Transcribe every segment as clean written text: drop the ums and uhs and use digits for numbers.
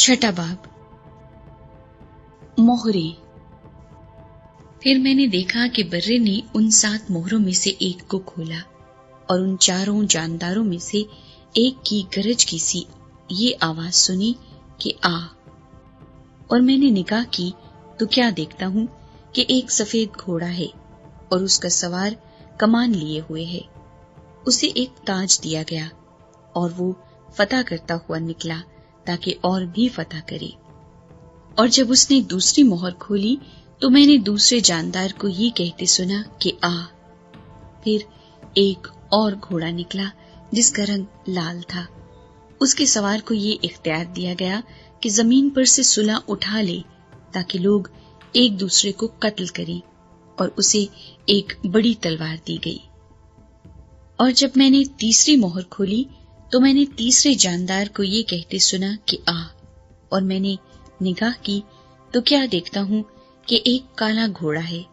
छठा बाब, मोहरे। फिर मैंने देखा कि बर्रे ने उन 7 मोहरों में से एक को खोला और उन 4 जानदारों में से एक की गरज की सी ये आवाज सुनी कि आ। और मैंने निगाह की तो क्या देखता हूं कि एक सफेद घोड़ा है और उसका सवार कमान लिए हुए है। उसे एक ताज दिया गया और वो फतह करता हुआ निकला ताकि और भी फतह करे। और जब उसने दूसरी मोहर खोली तो मैंने दूसरे जानदार को ये कहते सुना कि आ। फिर एक और घोड़ा निकला जिसका रंग लाल था। उसके सवार को ये इख्तियार दिया गया कि जमीन पर से सुलह उठा ले ताकि लोग एक दूसरे को कत्ल करें, और उसे एक बड़ी तलवार दी गई। और जब मैंने तीसरी मोहर खोली तो मैंने तीसरे जानदार को ये कहते सुना कि आ। और मैंने निगाह की तो क्या देखता हूं कि एक काला घोड़ा है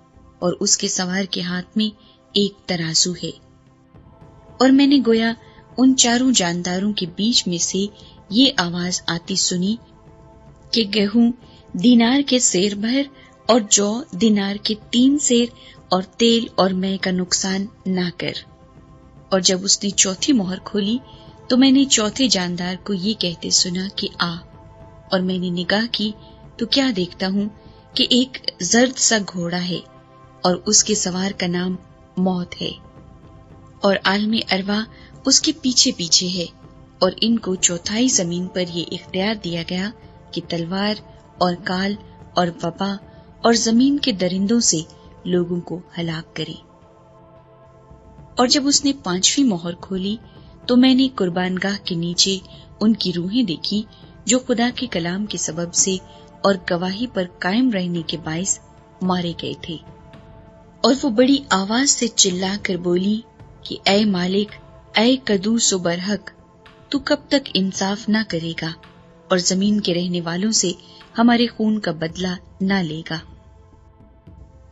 और उसके सवार के हाथ में एक तराजू है। और मैंने गोया उन 4 जानदारों के बीच में से ये आवाज आती सुनी कि गेहूं दीनार के सेर भर और जौ दीनार के 3 सेर और तेल और मै का नुकसान ना कर। और जब उसने चौथी मोहर खोली तो मैंने चौथे जानदार को ये कहते सुना कि आ। और मैंने निगाह की तो क्या देखता हूं कि एक जर्द सा घोड़ा है और उसके सवार का नाम मौत है, और आलमी अरवा उसके पीछे पीछे है। और इनको चौथाई जमीन पर यह इख्तियार दिया गया कि तलवार और काल और वबा और जमीन के दरिंदों से लोगों को हलाक करे। और जब उसने 5वीं मोहर खोली तो मैंने कुर्बानगाह के नीचे उनकी रूहें देखी जो खुदा के कलाम के सबब से और गवाही पर कायम रहने के बाइस मारे गए थे। और वो बड़ी आवाज से चिल्ला कर बोली कि ऐ मालिक, ऐ कदूस व बरहक, तू कब तक इंसाफ ना करेगा और जमीन के रहने वालों से हमारे खून का बदला ना लेगा।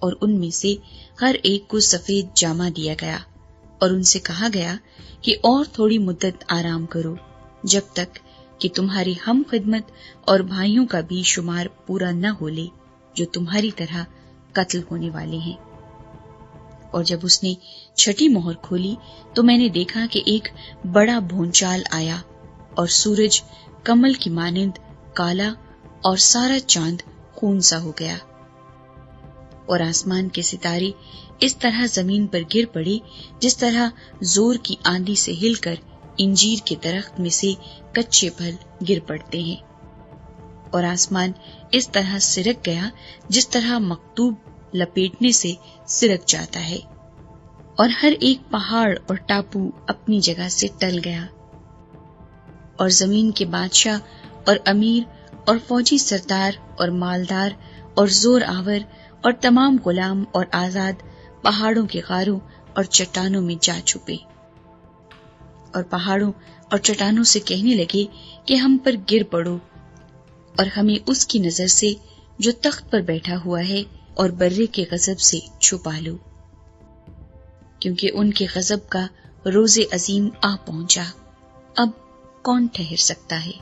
और उनमें से हर एक को सफेद जामा दिया गया और उनसे कहा गया कि और थोड़ी मुद्दत आराम करो, जब तक कि तुम्हारी हम खिदमत और भाइयों का भी शुमार पूरा न हो ले जो तुम्हारी तरह कत्ल होने वाले हैं। और जब उसने 6ठी मोहर खोली तो मैंने देखा कि एक बड़ा भूचाल आया और सूरज कमल की मानिंद काला और सारा चांद खून सा हो गया। और आसमान के सितारे इस तरह जमीन पर गिर पड़े जिस तरह जोर की आंधी से हिलकर इंजीर के दरख्त में से कच्चे फल गिर पड़ते हैं। और आसमान इस तरह सिरक गया जिस तरह मकतूब लपेटने से सिरक जाता है, और हर एक पहाड़ और टापू अपनी जगह से टल गया। और जमीन के बादशाह और अमीर और फौजी सरदार और मालदार और जोर आवर और तमाम गुलाम और आजाद पहाड़ों के गारों और चट्टानों में जा छुपे, और पहाड़ों और चट्टानों से कहने लगे कि हम पर गिर पड़ो और हमें उसकी नजर से जो तख्त पर बैठा हुआ है और बर्रे के गजब से छुपा लो, क्योंकि उनके गजब का रोजे अजीम आ पहुंचा। अब कौन ठहर सकता है?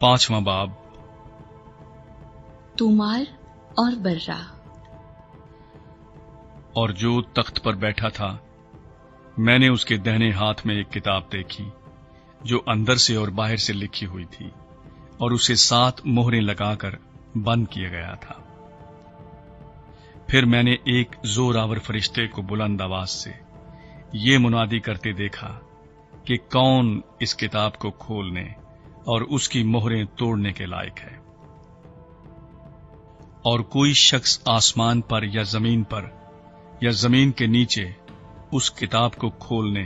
पांचवां बाब, तुमार और बर्रा। और जो तख्त पर बैठा था मैंने उसके दाहिने हाथ में एक किताब देखी जो अंदर से और बाहर से लिखी हुई थी, और उसे 7 मोहरें लगाकर बंद किया गया था। फिर मैंने एक जोरावर फरिश्ते को बुलंद आवाज से ये मुनादी करते देखा कि कौन इस किताब को खोलने और उसकी मोहरें तोड़ने के लायक है। और कोई शख्स आसमान पर या जमीन के नीचे उस किताब को खोलने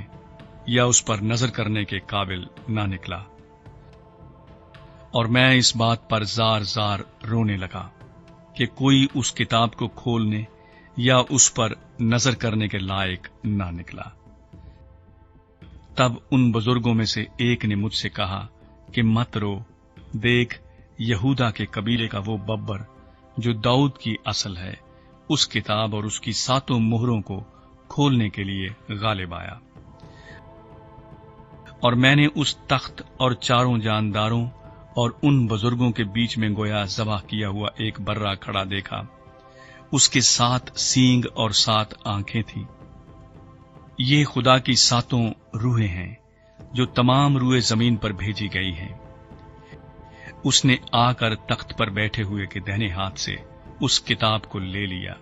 या उस पर नजर करने के काबिल ना निकला। और मैं इस बात पर जार जार रोने लगा कि कोई उस किताब को खोलने या उस पर नजर करने के लायक ना निकला। तब उन बुजुर्गों में से एक ने मुझसे कहा कि मत रो, देख यहूदा के कबीले का वो बब्बर जो दाऊद की असल है, उस किताब और उसकी 7 मोहरों को खोलने के लिए गालिब आया। और मैंने उस तख्त और 4 जानदारों और उन बुजुर्गों के बीच में गोया ज़बह किया हुआ एक बर्रा खड़ा देखा। उसके 7 सींग और 7 आंखें थीं। ये खुदा की 7 रूहें हैं जो तमाम रूहें जमीन पर भेजी गई हैं। उसने आकर तख्त पर बैठे हुए के दाहिने हाथ से उस किताब को ले लिया।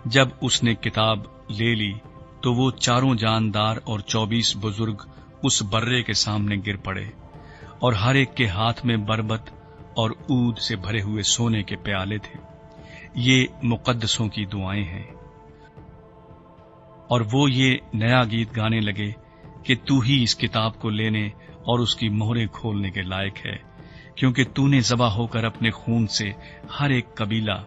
जब उसने किताब ले ली तो वो 4 जानदार और 24 बुजुर्ग उस बर्रे के सामने गिर पड़े, और हर एक के हाथ में बरबत और ऊद से भरे हुए सोने के प्याले थे। ये मुकद्दसों की दुआएं हैं। और वो ये नया गीत गाने लगे कि तू ही इस किताब को लेने और उसकी मोहरें खोलने के लायक है, क्योंकि तूने ज़बह होकर अपने खून से हर एक कबीला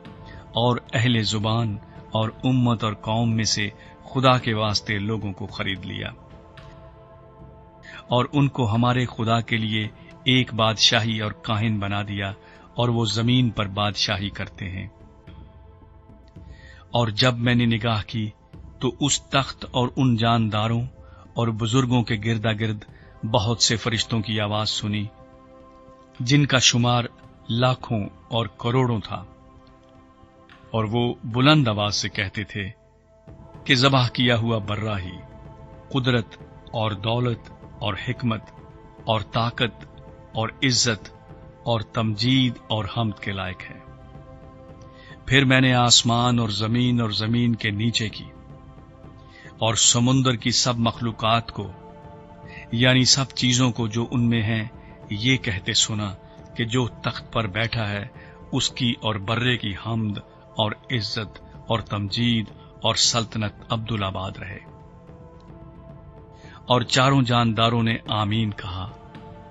और अहले जुबान और उम्मत और कौम में से खुदा के वास्ते लोगों को खरीद लिया, और उनको हमारे खुदा के लिए एक बादशाही और काहिन बना दिया, और वो जमीन पर बादशाही करते हैं। और जब मैंने निगाह की तो उस तख्त और उन जानदारों और बुजुर्गों के गिरदा गिर्द बहुत से फरिश्तों की आवाज सुनी, जिनका शुमार लाखों और करोड़ों था, और वो बुलंद आवाज से कहते थे कि ज़बह किया हुआ बर्रा ही कुदरत और दौलत और हिकमत और ताकत और इज्जत और तमजीद और हम्द के लायक है। फिर मैंने आसमान और जमीन के नीचे की और समुंदर की सब मखलूकात को, यानी सब चीजों को जो उनमें हैं, ये कहते सुना कि जो तख्त पर बैठा है उसकी और बर्रे की हम्द और इज्जत और तमजीद और सल्तनत अब्दुल आबाद रहे। और 4 जानदारों ने आमीन कहा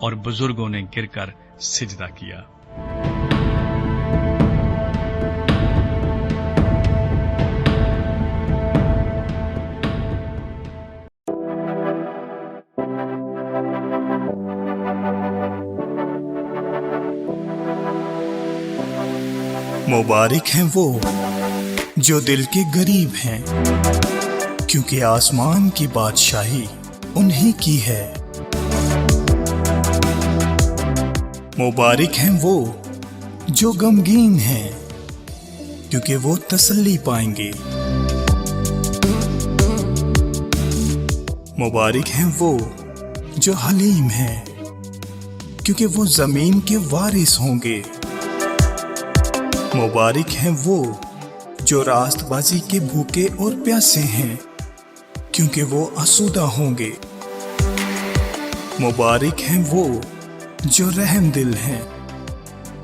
और बुजुर्गों ने गिरकर सिजदा किया। मुबारक हैं वो जो दिल के गरीब हैं, क्योंकि आसमान की बादशाही उन्हीं की है। मुबारक हैं वो जो गमगीन हैं, क्योंकि वो तसल्ली पाएंगे। मुबारक हैं वो जो हलीम हैं, क्योंकि वो जमीन के वारिस होंगे। मुबारक हैं वो जो रास्तबाजी के भूखे और प्यासे हैं, क्योंकि वो आसूदा होंगे। मुबारक हैं वो जो रहम दिल हैं,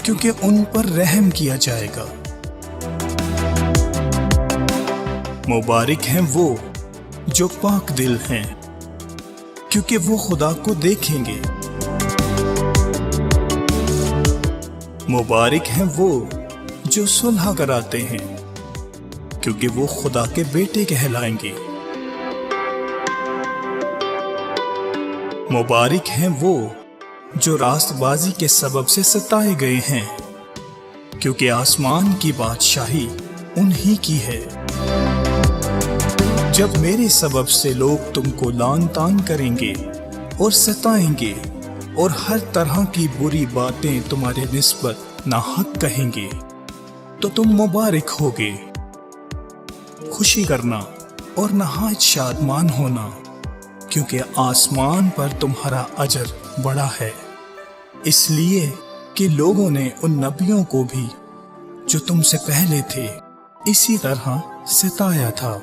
क्योंकि उन पर रहम किया जाएगा। मुबारक हैं वो जो पाक दिल हैं, क्योंकि वो खुदा को देखेंगे। मुबारक हैं वो जो सुलह कराते हैं, क्योंकि वो खुदा के बेटे कहलाएंगे। मुबारक हैं वो जो रास्तबाजी के सबब से सताए गए हैं, क्योंकि आसमान की बादशाही उन्हीं की है। जब मेरे सबब से लोग तुमको लान तान करेंगे और सताएंगे और हर तरह की बुरी बातें तुम्हारे निस्बत नाहक कहेंगे, तो तुम मुबारक होगे। खुशी करना और नहायत शादमान होना, क्योंकि आसमान पर तुम्हारा अजर बड़ा है, इसलिए कि लोगों ने उन नबियों को भी जो तुमसे पहले थे इसी तरह सताया था।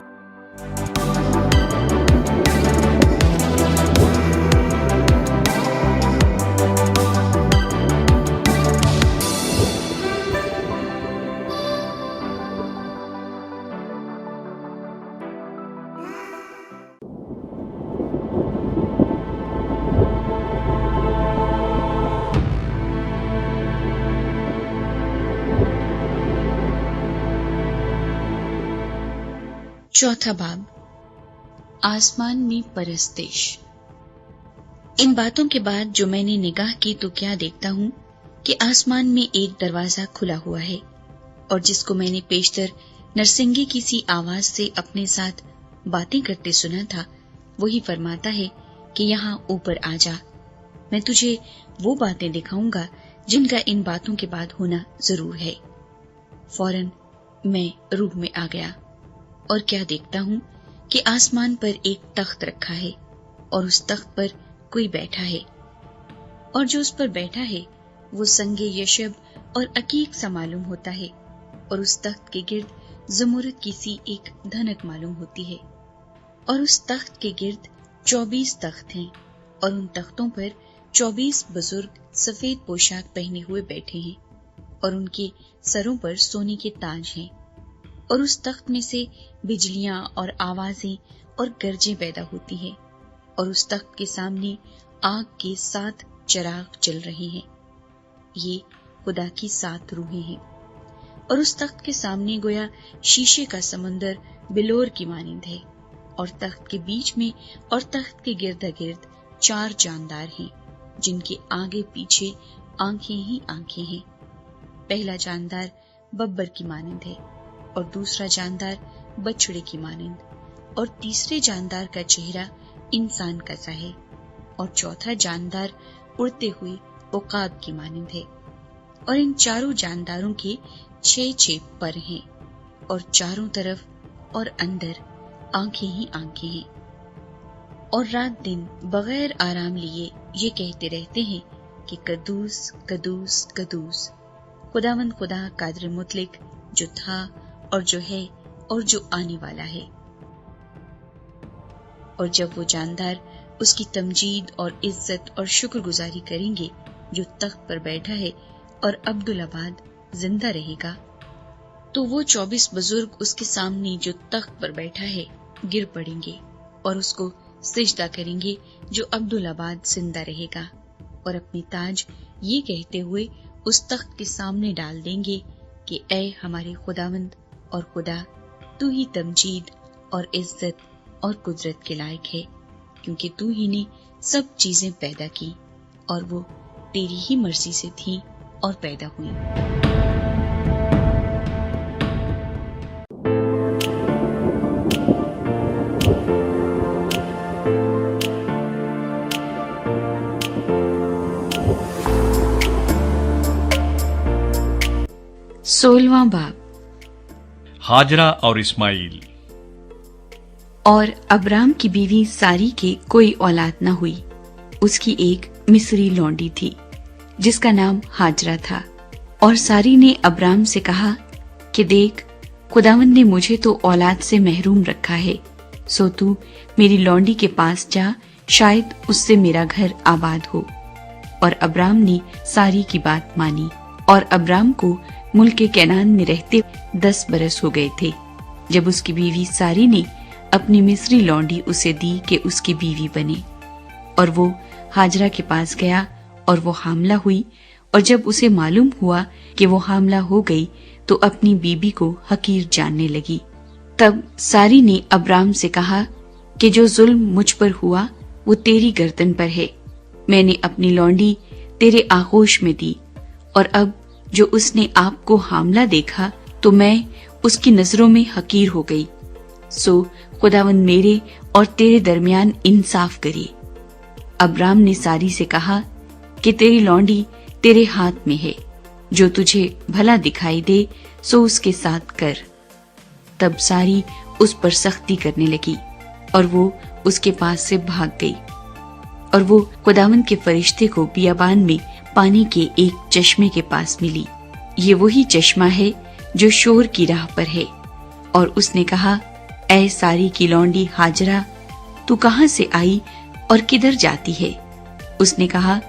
चौथा बाब, आसमान में परस्तिश। इन बातों के बाद जो मैंने निगाह की तो क्या देखता हूँ कि आसमान में एक दरवाजा खुला हुआ है, और जिसको मैंने पेशतर नरसिंगे की सी आवाज से अपने साथ बातें करते सुना था, वही फरमाता है कि यहाँ ऊपर आ जा, मैं तुझे वो बातें दिखाऊंगा जिनका इन बातों के बाद होना जरूर है। फौरन मैं रूह में आ गया और क्या देखता हूँ कि आसमान पर एक तख्त रखा है और उस तख्त पर कोई बैठा है, और जो उस पर बैठा है वो संगे यशब और अकीक सा मालूम होता है, और उस तख्त के गिर्द ज़मुरद की सी एक धनक मालूम होती है, और उस तख्त के गिर्द 24 तख्त हैं, और उन तख्तों पर 24 बुजुर्ग सफेद पोशाक पहने हुए बैठे हैं, और उनके सरों पर सोने के ताज हैं, और उस तख्त में से बिजलियां और आवाजें और गरजें पैदा होती हैं, और उस तख्त के सामने आग के 7 चिराग जल रहे हैं। ये खुदा की 7 रूहें हैं, और उस तख्त के सामने गोया शीशे का समंदर बिलोर की मानिंद है, और तख्त के बीच में और तख्त के गिर्द गिर्द 4 जानदार हैं, जिनके आगे पीछे आंखें ही आंखें हैं। पहला जानदार बब्बर की मानिंद है, और दूसरा जानदार बछड़े की मानिंद, और तीसरे जानदार का चेहरा इंसान का सा है, और चौथा जानदार उड़ते हुए उकाब की मानिंद है। और इन चारों जानदारों के 6 पर हैं, और चारों तरफ और अंदर आंखें ही आंखें हैं, और रात दिन बगैर आराम लिए ये कहते रहते हैं कि कदूस कदूस कदूस, खुदावंद खुदा कादिर मुतलक, जो था और जो है और जो आने वाला है। और जब वो जानदार उसकी तमजीद और इज्जत और शुक्रगुजारी करेंगे जो तख्त पर बैठा है और अब्दुल्लाबाद जिंदा रहेगा, तो वो 24 बुजुर्ग उसके सामने जो तख्त पर बैठा है गिर पड़ेंगे और उसको सिजदा करेंगे जो अब्दुल्लाबाद जिंदा रहेगा, और अपने ताज ये कहते हुए उस तख्त के सामने डाल देंगे कि ऐ हमारे खुदावंद और खुदा, तू ही तमजीद और इज्जत और कुदरत के लायक है, क्योंकि तू ही ने सब चीजें पैदा की और वो तेरी ही मर्जी से थी और पैदा हुई। सोलवां बाब, हाजरा और इस्माइल। और अब्राम की बीवी सारी के कोई औलाद न हुई। उसकी एक मिस्री लौंडी थी जिसका नाम हाजरा था, और सारी ने अब्राम से कहा कि देख, खुदावंद ने मुझे तो औलाद से महरूम रखा है, सो तू मेरी लौंडी के पास जा, शायद उससे मेरा घर आबाद हो। और अब्राम ने सारी की बात मानी, और अब्राम को मुल्क कैनान में रहते 10 बरस हो गए थे जब उसकी बीवी सारी ने अपनी मिस्री लौंडी उसे दी कि उसकी बीवी बने। और वो हाजरा के पास गया और वो हामला हुई, और जब उसे मालूम हुआ कि वो हामला हो गई तो अपनी बीबी को हकीर जानने लगी। तब सारी ने अब्राम से कहा कि जो जुल्म मुझ पर हुआ वो तेरी गर्दन पर है। मैंने अपनी लौंडी तेरे आगोश में दी, और अब जो उसने आपको हामला देखा तो मैं उसकी नजरों में हकीर हो गई। सो खुदावंद मेरे और तेरे दरमियान इंसाफ करे। अब्राम ने सारी से कहा कि तेरी लौंडी तेरे हाथ में है, जो तुझे भला दिखाई दे सो उसके साथ कर। तब सारी उस पर सख्ती करने लगी और वो उसके पास से भाग गई। और वो खुदावंद के फरिश्ते को बियाबान में पानी के एक चश्मे के पास मिली। ये वही चश्मा है जो शोर की राह पर है। और उसने कहा, ऐ सारी की लौंडी हाजरा, तू कहाँ से आई और किधर जाती है? उसने कहा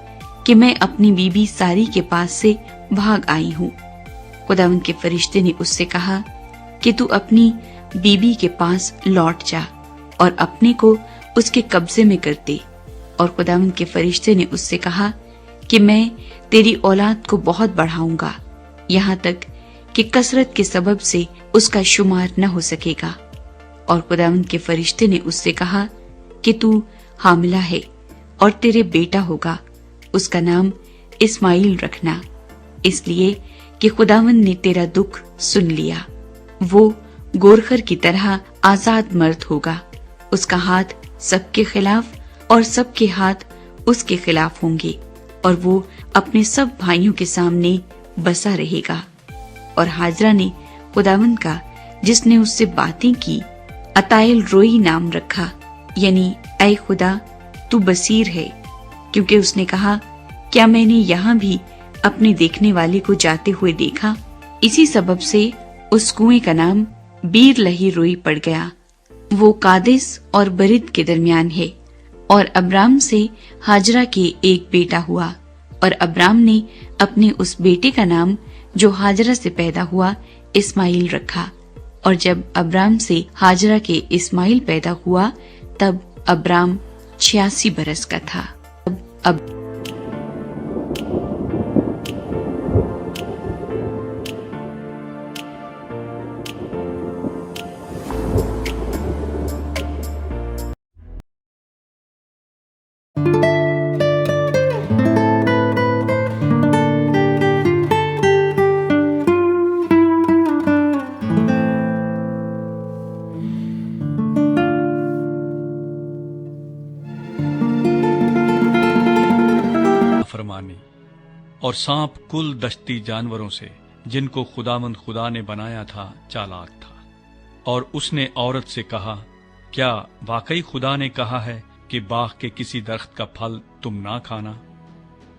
कि मैं अपनी बीबी सारी के पास से भाग आई हूँ। खुदावंद के फरिश्ते ने उससे कहा कि तू अपनी बीबी के पास लौट जा और अपने को उसके कब्जे में कर दे। और खुदावंद के फरिश्ते ने उससे कहा कि मैं तेरी औलाद को बहुत बढ़ाऊंगा, यहाँ तक कि कसरत के सबब से उसका शुमार न हो सकेगा। اور خداوند کے فرشتے نے اس سے کہا کہ تو حاملہ ہے اور تیرے بیٹا ہوگا، اس کا نام اسماعیل رکھنا، اس لیے کہ خداوند نے تیرا دکھ سن لیا۔ وہ گورخر کی طرح آزاد مرد ہوگا، اس کا ہاتھ سب کے خلاف اور سب کے ہاتھ اس کے خلاف ہوں گے، اور وہ اپنے سب بھائیوں کے سامنے بسا رہے گا۔ اور ہاجرہ نے خداوند کا جس نے اس سے باتیں کی عطائل روئی نام رکھا، یعنی اے خدا تو بصیر ہے، کیونکہ اس نے کہا کیا میں نے یہاں بھی اپنے دیکھنے والے کو جاتے ہوئے دیکھا؟ اسی سبب سے اس کنویں کا نام بیر لہی روئی پڑ گیا۔ وہ قادس اور برد کے درمیان ہے۔ اور ابرام سے ہاجرہ کے ایک بیٹا ہوا، اور ابرام نے اپنے اس بیٹے کا نام جو ہاجرہ سے پیدا ہوا اسماعیل رکھا۔ اور جب ابرام سے ہاجرہ کے اسماعیل پیدا ہوا تب ابرام 86 برس کا تھا۔ اب فرمانی اور سانپ کل دشتی جانوروں سے جن کو خداوند خدا نے بنایا تھا چالاک تھا۔ اور اس نے عورت سے کہا کیا واقعی خدا نے کہا ہے کہ باغ کے کسی درخت کا پھل تم نہ کھانا؟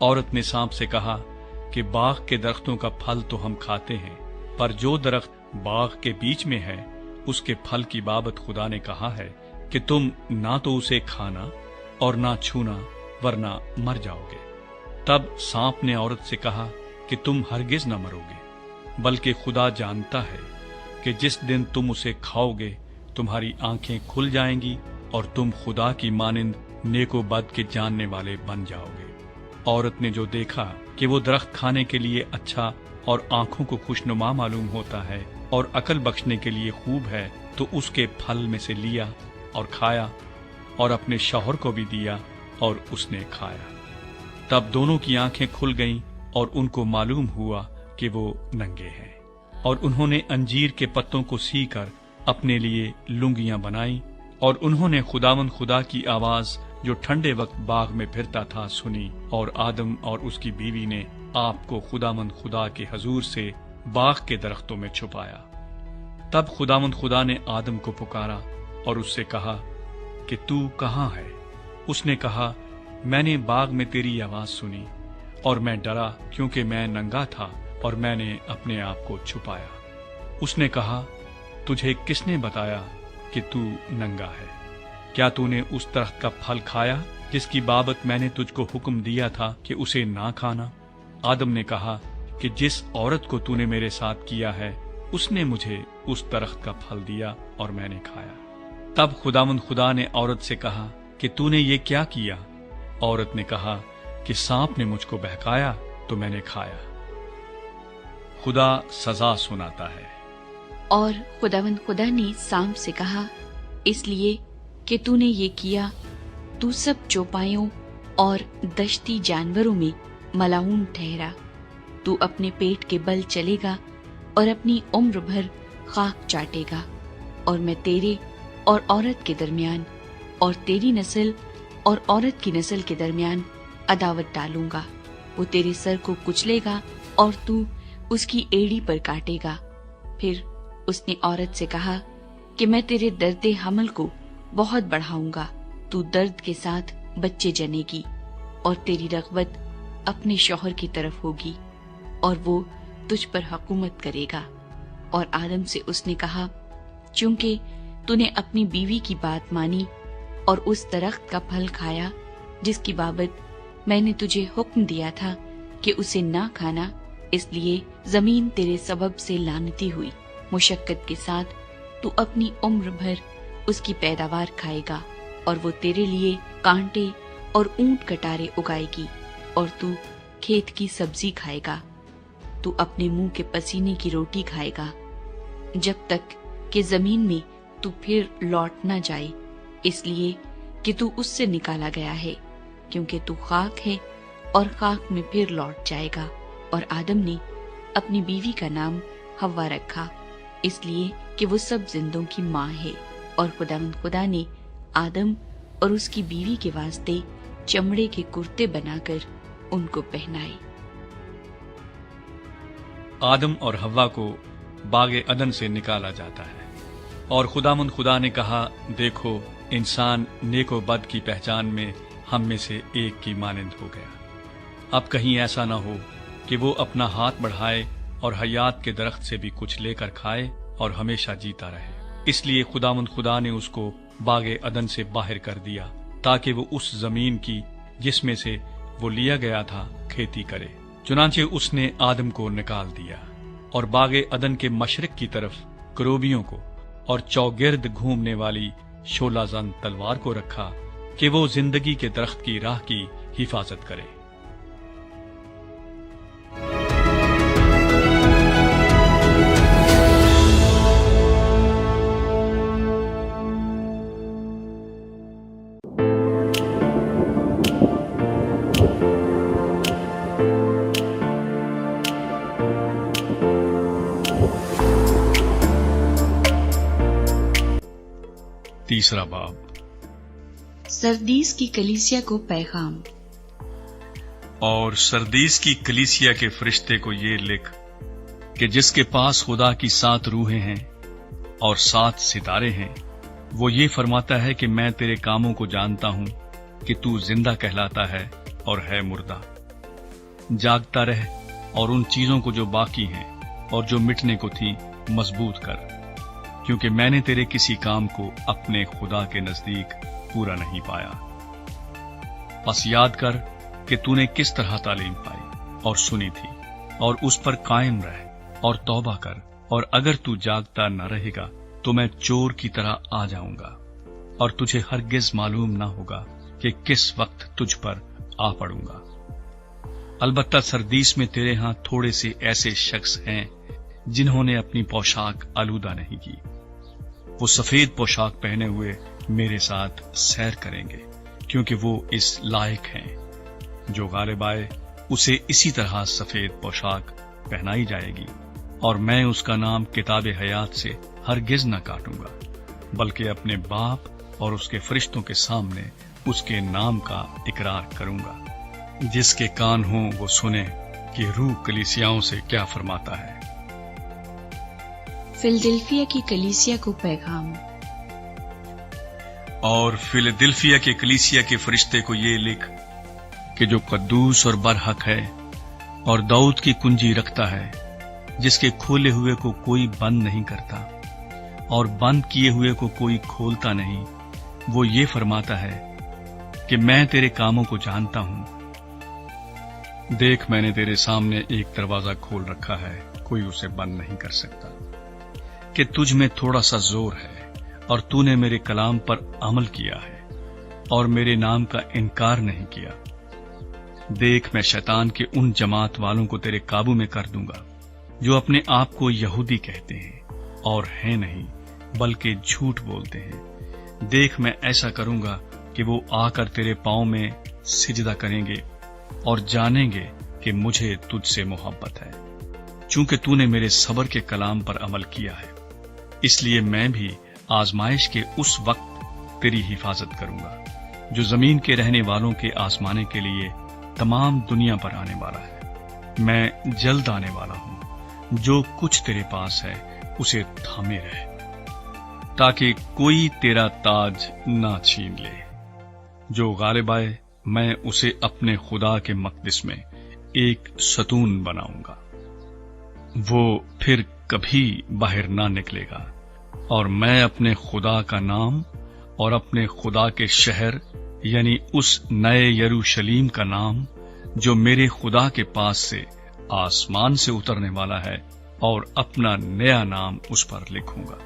عورت نے سانپ سے کہا کہ باغ کے درختوں کا پھل تو ہم کھاتے ہیں، پر جو درخت باغ کے بیچ میں ہے اس کے پھل کی بابت خدا نے کہا ہے کہ تم نہ تو اسے کھانا اور نہ چھونا ورنہ مر جاؤ گے۔ تب سانپ نے عورت سے کہا کہ تم ہرگز نہ مرو گے، بلکہ خدا جانتا ہے کہ جس دن تم اسے کھاؤ گے تمہاری آنکھیں کھل جائیں گی اور تم خدا کی مانند نیک و بد کے جاننے والے بن جاؤ گے۔ عورت نے جو دیکھا کہ وہ درخت کھانے کے لیے اچھا اور آنکھوں کو خوشنما معلوم ہوتا ہے اور عقل بخشنے کے لیے خوب ہے، تو اس کے پھل میں سے لیا اور کھایا اور اپنے شوہر کو بھی دیا اور اس نے کھایا۔ تب دونوں کی آنکھیں کھل گئیں اور ان کو معلوم ہوا کہ وہ ننگے ہیں، اور انہوں نے انجیر کے پتوں کو سی کر اپنے لیے لنگیاں بنائیں، اور انہوں نے خداوند خدا کی آواز جو ٹھنڈے وقت باغ میں پھرتا تھا سنی، اور آدم اور اس کی بیوی نے آپ کو خداوند خدا کے حضور سے باغ کے درختوں میں چھپایا۔ تب خداوند خدا نے آدم کو پکارا اور اس سے کہا کہ تو کہاں ہے؟ اس نے کہا میں نے باغ میں تیری آواز سنی اور میں ڈرا کیونکہ میں ننگا تھا اور میں نے اپنے آپ کو چھپایا۔ اس نے کہا تجھے کس نے بتایا کہ تو ننگا ہے؟ کیا تو نے اس درخت کا پھل کھایا جس کی بابت میں نے تجھ کو حکم دیا تھا کہ اسے نہ کھانا؟ آدم نے کہا کہ جس عورت کو تو نے میرے ساتھ کیا ہے اس نے مجھے اس درخت کا پھل دیا اور میں نے کھایا۔ تب خداوند خدا نے عورت سے کہا کہ تو نے یہ کیا کیا؟ عورت نے کہا کہ سانپ نے مجھ کو بہکایا تو میں نے کھایا۔ خدا سزا سناتا ہے۔ اور خداوند خدا نے سانپ سے کہا اس لیے کہ تو نے یہ کیا تو سب چوپایوں اور دشتی جانوروں میں ملعون ٹھہرا، تو اپنے پیٹ کے بل چلے گا اور اپنی عمر بھر خاک چاٹے گا، اور میں تیرے اور عورت کے درمیان اور تیری نسل اور عورت کی نسل کے درمیان عداوت ڈالوں گا، وہ تیرے سر کو کچلے گا اور تو اس کی ایڑی پر کاٹے گا۔ پھر اس نے عورت سے کہا کہ میں تیرے درد حمل کو بہت بڑھاؤں گا، تو درد کے ساتھ بچے جنے گی اور تیری رغبت اپنے شوہر کی طرف ہوگی اور وہ تجھ پر حکومت کرے گا۔ اور آدم سے اس نے کہا چونکہ تو نے اپنی بیوی کی بات مانی اور اس درخت کا پھل کھایا جس کی بابت میں نے تجھے حکم دیا تھا کہ اسے نہ کھانا، اس لیے زمین تیرے سبب سے لعنتی ہوئی، مشقت کے ساتھ تو اپنی عمر بھر اس کی پیداوار کھائے گا، اور وہ تیرے لیے کانٹے اور اونٹ کٹارے اگائے گی، اور تو کھیت کی سبزی کھائے گا، تو اپنے منہ کے پسینے کی روٹی کھائے گا، جب تک کہ زمین میں تو پھر لوٹ نہ جائے، اس لیے کہ تو اس سے نکالا گیا ہے، کیونکہ تو خاک ہے اور خاک میں پھر لوٹ جائے گا۔ اور آدم نے اپنی بیوی کا نام حوا رکھا، اس لیے کہ وہ سب زندوں کی ماں ہے۔ اور خدا نے آدم اور اس کی بیوی کے واسطے چمڑے کے کرتے بنا کر ان کو پہنائے۔ آدم اور حوا کو باغ عدن سے نکالا جاتا ہے، اور خدا نے کہا، دیکھو انسان نیک و بد کی پہچان میں ہم میں سے ایک کی مانند ہو گیا۔ اب کہیں ایسا نہ ہو کہ وہ اپنا ہاتھ بڑھائے اور حیات کے درخت سے بھی کچھ لے کر کھائے اور ہمیشہ جیتا رہے۔ اس لیے خدا نے اس کو باغ عدن سے باہر کر دیا تاکہ وہ اس زمین کی جس میں سے وہ لیا گیا تھا کھیتی کرے۔ چنانچہ اس نے آدم کو نکال دیا اور باغ عدن کے مشرق کی طرف کروبیوں کو اور چوگرد گھومنے والی شولہ زن تلوار کو رکھا کہ وہ زندگی کے درخت کی راہ کی حفاظت کرے۔ تیسرا باب، سردیس کی کلیسیا کو پیغام۔ اور سردیس کی کلیسیا کے فرشتے کو یہ لکھ کہ جس کے پاس خدا کی 7 روحیں ہیں اور 7 ستارے ہیں، وہ یہ فرماتا ہے کہ میں تیرے کاموں کو جانتا ہوں کہ تو زندہ کہلاتا ہے اور ہے مردہ۔ جاگتا رہ اور ان چیزوں کو جو باقی ہیں اور جو مٹنے کو تھیں مضبوط کر، کیونکہ میں نے تیرے کسی کام کو اپنے خدا کے نزدیک پورا نہیں پایا۔ بس یاد کر کہ تو نے کس طرح تعلیم پائی اور سنی تھی، اور اس پر قائم رہ اور توبہ کر، اور اگر تو جاگتا نہ رہے گا تو میں چور کی طرح آ جاؤں گا، اور تجھے ہرگز معلوم نہ ہوگا کہ کس وقت تجھ پر آ پڑوں گا۔ البتہ سردیس میں تیرے ہاں تھوڑے سے ایسے شخص ہیں جنہوں نے اپنی پوشاک آلودہ نہیں کی، وہ سفید پوشاک پہنے ہوئے میرے ساتھ سیر کریں گے، کیونکہ وہ اس لائق ہیں۔ جو غالب آئے اسے اسی طرح سفید پوشاک پہنائی جائے گی، اور میں اس کا نام کتاب حیات سے ہرگز نہ کاٹوں گا، بلکہ اپنے باپ اور اس کے فرشتوں کے سامنے اس کے نام کا اقرار کروں گا۔ جس کے کان ہوں وہ سنے کہ روح کلیسیاؤں سے کیا فرماتا ہے۔ فلدلفیا کی کلیسیا کو پیغام۔ اور فلدلفیا کے کلیسیا کے فرشتے کو یہ لکھ کہ جو قدوس اور برحق ہے اور داؤد کی کنجی رکھتا ہے، جس کے کھولے ہوئے کو کوئی بند نہیں کرتا اور بند کیے ہوئے کو کوئی کھولتا نہیں، وہ یہ فرماتا ہے کہ میں تیرے کاموں کو جانتا ہوں۔ دیکھ، میں نے تیرے سامنے ایک دروازہ کھول رکھا ہے، کوئی اسے بند نہیں کر سکتا، کہ تجھ میں تھوڑا سا زور ہے اور تو نے میرے کلام پر عمل کیا ہے اور میرے نام کا انکار نہیں کیا۔ دیکھ، میں شیطان کے ان جماعت والوں کو تیرے قابو میں کر دوں گا جو اپنے آپ کو یہودی کہتے ہیں اور ہیں نہیں بلکہ جھوٹ بولتے ہیں۔ دیکھ، میں ایسا کروں گا کہ وہ آ کر تیرے پاؤں میں سجدہ کریں گے اور جانیں گے کہ مجھے تجھ سے محبت ہے، چونکہ تو نے میرے صبر کے کلام پر عمل کیا ہے۔ اس لیے میں بھی آزمائش کے اس وقت تیری حفاظت کروں گا جو زمین کے رہنے والوں کے آزمانے کے لیے تمام دنیا پر آنے والا ہے۔ میں جلد آنے والا ہوں، جو کچھ تیرے پاس ہے اسے تھامے رہ، تاکہ کوئی تیرا تاج نہ چھین لے۔ جو غالب آئے میں اسے اپنے خدا کے مقدس میں ایک ستون بناؤں گا، وہ پھر کبھی باہر نہ نکلے گا، اور میں اپنے خدا کا نام اور اپنے خدا کے شہر یعنی اس نئے یروشلیم کا نام جو میرے خدا کے پاس سے آسمان سے اترنے والا ہے، اور اپنا نیا نام اس پر لکھوں گا۔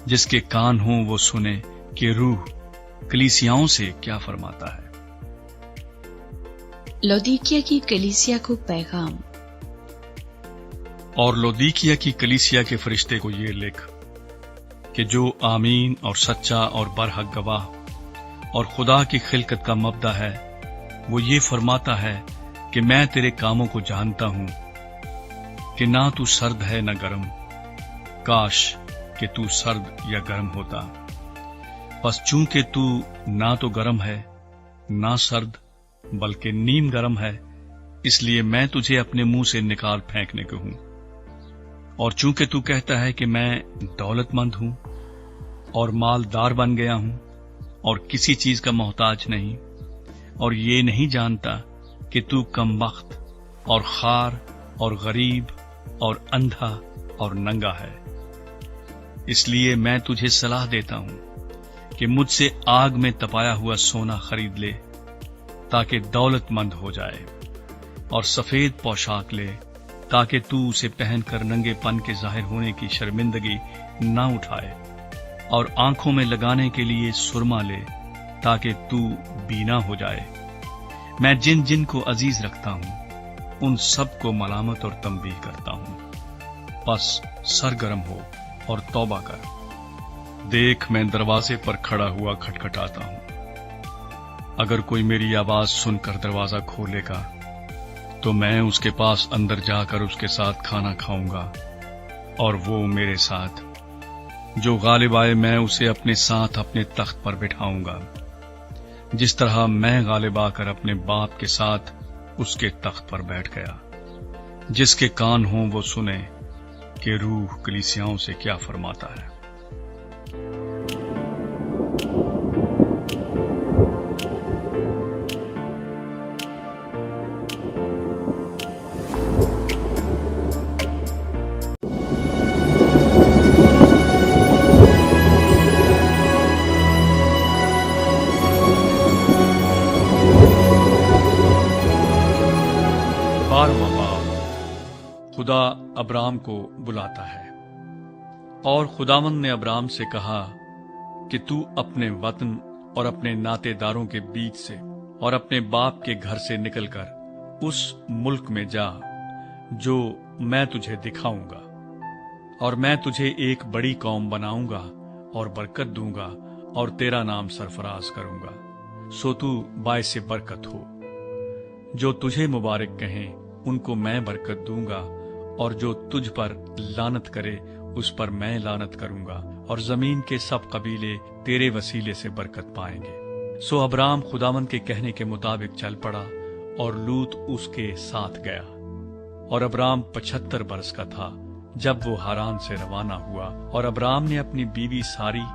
جس کے کان ہوں وہ سنے کہ روح کلیسیاؤں سے کیا فرماتا ہے۔ لودیکیا کی کلیسیا کو پیغام۔ اور لودیکیا کی کلیسیا کے فرشتے کو یہ لکھ کہ جو آمین اور سچا اور برحق گواہ اور خدا کی خلقت کا مبدا ہے، وہ یہ فرماتا ہے کہ میں تیرے کاموں کو جانتا ہوں کہ نہ تو سرد ہے نہ گرم، کاش کہ تو سرد یا گرم ہوتا۔ پس چونکہ تو نہ تو گرم ہے نہ سرد بلکہ نیم گرم ہے، اس لیے میں تجھے اپنے منہ سے نکال پھینکنے کو ہوں۔ اور چونکہ تو کہتا ہے کہ میں دولت مند ہوں اور مالدار بن گیا ہوں اور کسی چیز کا محتاج نہیں، اور یہ نہیں جانتا کہ تو کم بخت اور خوار اور غریب اور اندھا اور ننگا ہے، اس لیے میں تجھے صلاح دیتا ہوں کہ مجھ سے آگ میں تپایا ہوا سونا خرید لے تاکہ دولت مند ہو جائے، اور سفید پوشاک لے تاکہ تو اسے پہن کر ننگے پن کے ظاہر ہونے کی شرمندگی نہ اٹھائے، اور آنکھوں میں لگانے کے لیے سرما لے تاکہ تو بینا ہو جائے۔ میں جن جن کو عزیز رکھتا ہوں ان سب کو ملامت اور تنبیہ کرتا ہوں، پس سرگرم ہو اور توبہ کر۔ دیکھ میں دروازے پر کھڑا ہوا کھٹکھٹاتا ہوں، اگر کوئی میری آواز سن کر دروازہ کھولے گا تو میں اس کے پاس اندر جا کر اس کے ساتھ کھانا کھاؤں گا اور وہ میرے ساتھ۔ جو غالب آئے میں اسے اپنے ساتھ اپنے تخت پر بٹھاؤں گا، جس طرح میں غالب آ کر اپنے باپ کے ساتھ اس کے تخت پر بیٹھ گیا۔ جس کے کان ہوں وہ سنے کہ روح کلیسیاؤں سے کیا فرماتا ہے۔ خدا ابرام کو بلاتا ہے۔ اور خداوند نے ابرام سے کہا کہ تو اپنے وطن اور اپنے ناطے داروں کے بیچ سے اور اپنے باپ کے گھر سے نکل کر اس ملک میں جا جو میں تجھے دکھاؤں گا، اور میں تجھے ایک بڑی قوم بناؤں گا اور برکت دوں گا اور تیرا نام سرفراز کروں گا، سو تو باعث برکت ہو۔ جو تجھے مبارک کہیں ان کو میں برکت دوں گا، اور جو تجھ پر لعنت کرے اس پر میں لعنت کروں گا، اور زمین کے سب قبیلے تیرے وسیلے سے برکت پائیں گے۔ سو ابرام خداوند کے کہنے کے مطابق چل پڑا اور لوط اس کے ساتھ گیا۔ اور ابرام 75 برس کا تھا جب وہ ہاران سے روانہ ہوا، اور ابرام نے اپنی بیوی ساری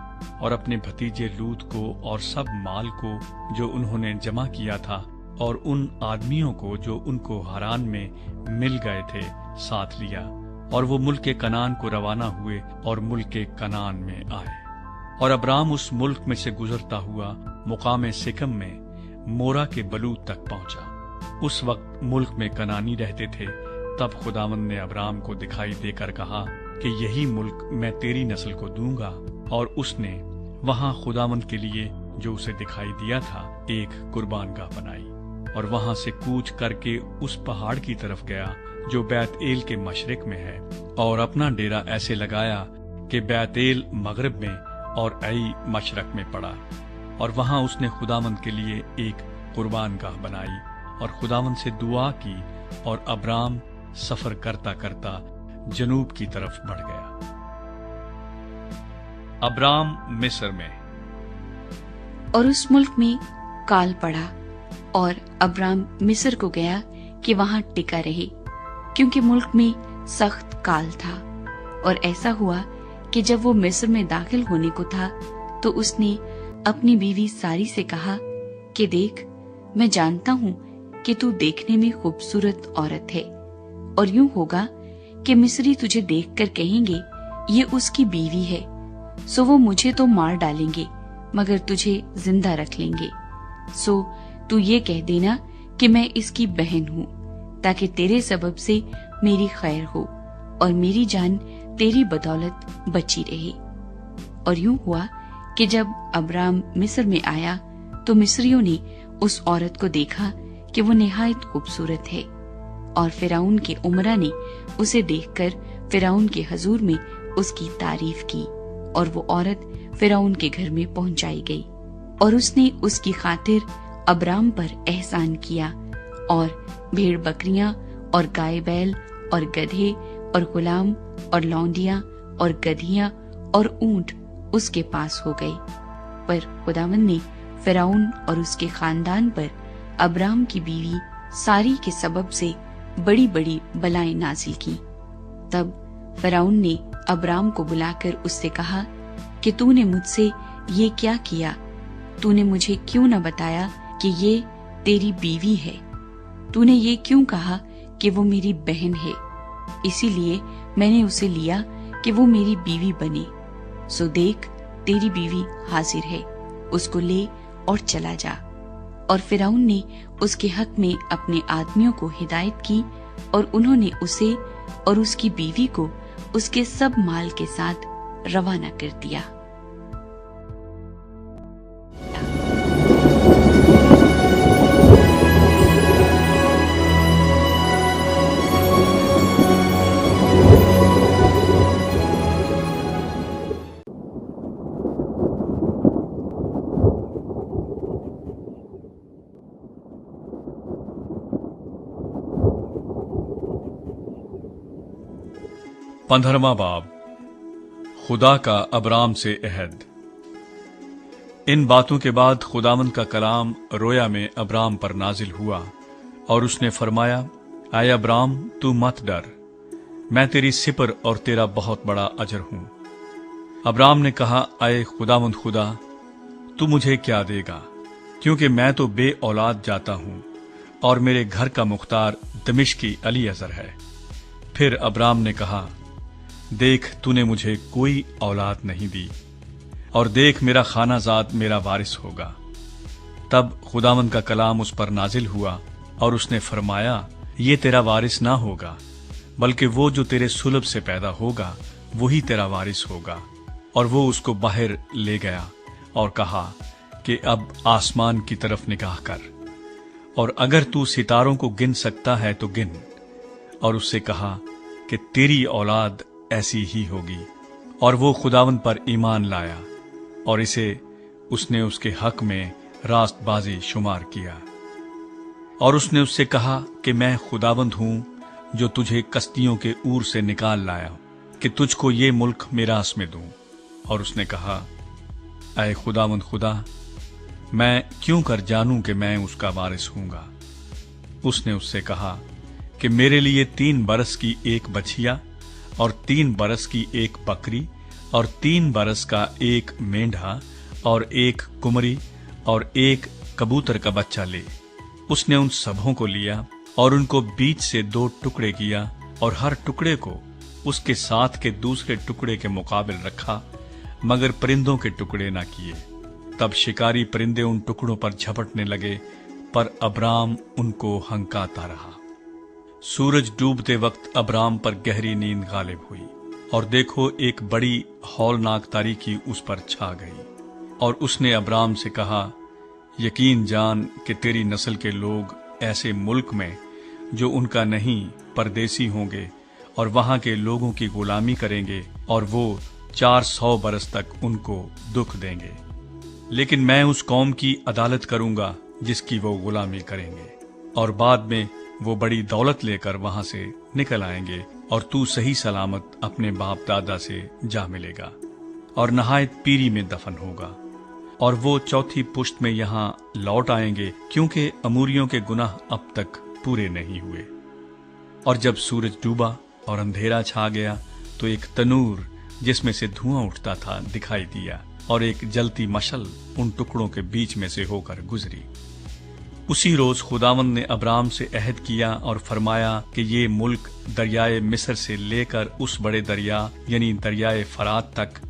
اور اپنے بھتیجے لوط کو اور سب مال کو جو انہوں نے جمع کیا تھا اور ان آدمیوں کو جو ان کو ہاران میں مل گئے تھے ساتھ لیا، اور وہ ملک کنعان کو روانہ ہوئے اور ملک کنعان میں آئے۔ اور ابرام اس ملک میں سے گزرتا ہوا مقام سکم میں مورا کے بلوت تک پہنچا۔ اس وقت ملک میں کنعانی رہتے تھے۔ تب خداوند نے ابرام کو دکھائی دے کر کہا کہ یہی ملک میں تیری نسل کو دوں گا، اور اس نے وہاں خداوند کے لیے جو اسے دکھائی دیا تھا ایک قربان گاہ بنائی، اور وہاں سے کوچ کر کے اس پہاڑ کی طرف گیا جو بیت ایل کے مشرق میں ہے، اور اپنا ڈیرا ایسے لگایا کہ بیت ایل مغرب میں اور ای مشرق میں پڑا، اور وہاں اس نے خداوند کے لیے ایک قربان گاہ بنائی اور خداوند سے دعا کی، اور ابرام سفر کرتا کرتا جنوب کی طرف بڑھ گیا۔ ابرام مصر میں۔ اور اس ملک میں کال پڑا، اور ابرام مصر کو گیا کہ وہاں ٹکا رہے، کیونکہ ملک میں سخت کال تھا۔ اور ایسا ہوا کہ جب وہ مصر میں داخل ہونے کو تھا تو اس نے اپنی بیوی ساری سے کہا کہ دیکھ، میں جانتا ہوں کہ تو دیکھنے میں خوبصورت عورت ہے، اور یوں ہوگا کہ مصری تجھے دیکھ کر کہیں گے یہ اس کی بیوی ہے، سو وہ مجھے تو مار ڈالیں گے مگر تجھے زندہ رکھ لیں گے، سو تو یہ کہہ دینا کہ میں اس کی بہن ہوں، تاکہ تیرے سبب سے میری خیر ہو اور میری جان تیری بدولت بچی رہے۔ اور یوں ہوا کہ جب ابرام مصر میں آیا تو مصریوں نے اس عورت کو دیکھا کہ وہ نہایت خوبصورت ہے، اور فرعون کے امرا نے اسے دیکھ کر فرعون کے حضور میں اس کی تعریف کی، اور وہ عورت فرعون کے گھر میں پہنچائی گئی، اور اس نے اس کی خاطر ابرام پر احسان کیا، اور بھیڑ بکریاں اور گائے بیل اور گدھے اور غلام اور لونڈیاں اور گدھیاں اور اونٹ اس کے پاس ہو گئے۔ پر خداوند نے فرعون اور اس کے خاندان پر ابرام کی بیوی ساری کے سبب سے بڑی بڑی بلائیں نازل کی۔ تب فرعون نے ابرام کو بلا کر اس سے کہا کہ تو نے مجھ سے یہ کیا کیا؟ تو نے مجھے کیوں نہ بتایا کہ یہ تیری بیوی ہے؟ تو نے یہ کیوں کہا کہ وہ میری بہن ہے؟ اسی لیے میں نے اسے لیا کہ وہ میری بیوی بنے۔ سو دیکھ، تیری بیوی حاضر ہے، اس کو لے اور چلا جا۔ اور فرعون نے اس کے حق میں اپنے آدمیوں کو ہدایت کی، اور انہوں نے اسے اور اس کی بیوی کو اس کے سب مال کے ساتھ روانہ کر دیا۔ पंद्रहवां बाब, खुदा का अबराम से अहद। इन बातों के बाद खुदावंद का कलाम रोया में अबराम पर नाजिल हुआ, और उसने फरमाया, आए अबराम, तू मत डर, मैं तेरी सिपर और तेरा बहुत बड़ा अजर हूं। अबराम ने कहा, आए खुदावंद खुदा, तू मुझे क्या देगा, क्योंकि मैं तो बे औलाद जाता हूं, और मेरे घर का मुख्तार दमिश्की अलीअज़र है। फिर अबराम ने कहा, देख, तूने मुझे कोई औलाद नहीं दी, और देख, मेरा खानाजाद मेरा वारिस होगा। तब खुदावंद का कलाम उस पर नाजिल हुआ, और उसने फरमाया, ये तेरा वारिस ना होगा, बल्कि वो जो तेरे सुलभ से पैदा होगा वही तेरा वारिस होगा। और वो उसको बाहर ले गया और कहा कि अब आसमान की तरफ निगाह कर, और अगर तू सितारों को गिन सकता है तो गिन। और उससे कहा कि तेरी औलाद ऐसी ही होगी। और वो खुदावंद पर ईमान लाया, और इसे उसने उसके हक में रास्तबाजी शुमार किया। और उसने उससे कहा कि मैं खुदावंद हूं जो तुझे कश्तियों के ऊर से निकाल लाया कि तुझको ये मुल्क मिरास में दूं। और उसने कहा, ऐ खुदावंद खुदा, मैं क्यों कर जानूं कि मैं उसका वारिस हूंगा। उसने उससे कहा कि मेरे लिए 3 बरस की एक बछिया, और 3 बरस की एक बकरी, और 3 बरस का एक मेंढा, और एक कुमरी, और एक कबूतर का बच्चा ले। उसने उन सबों को लिया और उनको बीच से 2 टुकड़े किया, और हर टुकड़े को उसके साथ के दूसरे टुकड़े के मुकाबिल रखा, मगर परिंदों के टुकड़े न किए। तब शिकारी परिंदे उन टुकड़ों पर झपटने लगे, पर अबराम उनको हंकाता रहा। सूरज डूबते वक्त अबराम पर गहरी नींद गालिब हुई, और देखो, एक बड़ी हौलनाक तारीकी उस पर छा गई। और उसने अबराम से कहा, यकीन जान कि तेरी नस्ल के लोग ऐसे मुल्क में जो उनका नहीं परदेसी होंगे, और वहां के लोगों की गुलामी करेंगे, और वो 400 बरस तक उनको दुख देंगे। लेकिन मैं उस कौम की अदालत करूंगा जिसकी वो गुलामी करेंगे, और बाद में वो बड़ी दौलत लेकर वहां से निकल आएंगे, और तू सही सलामत अपने बाप दादा से जा मिलेगा, और नहायत पीरी में दफन होगा। और वो 4थी पुश्त में यहाँ लौट आएंगे, क्योंकि अमूरियों के गुनाह अब तक पूरे नहीं हुए। और जब सूरज डूबा और अंधेरा छा गया, तो एक तनूर जिसमें से धुआं उठता था दिखाई दिया, और एक जलती मशल उन टुकड़ों के बीच में से होकर गुजरी। उसी रोज खुदावंद ने अबराम से अहद किया और फरमाया कि ये मुल्क दरियाए मिस्र से लेकर उस बड़े दरिया यानी दरियाए फरात तक,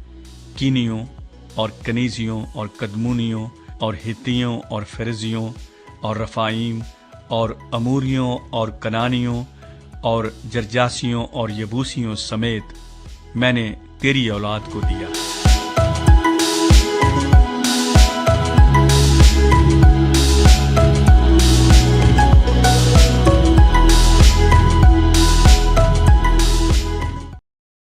कीनियों और कनीजियों और कदमूनियों और हित्तियों और फेरजियों और रफाइम और अमूरियों और कनानियों और जरजासियों और यबूसियों समेत मैंने तेरी औलाद को दिया।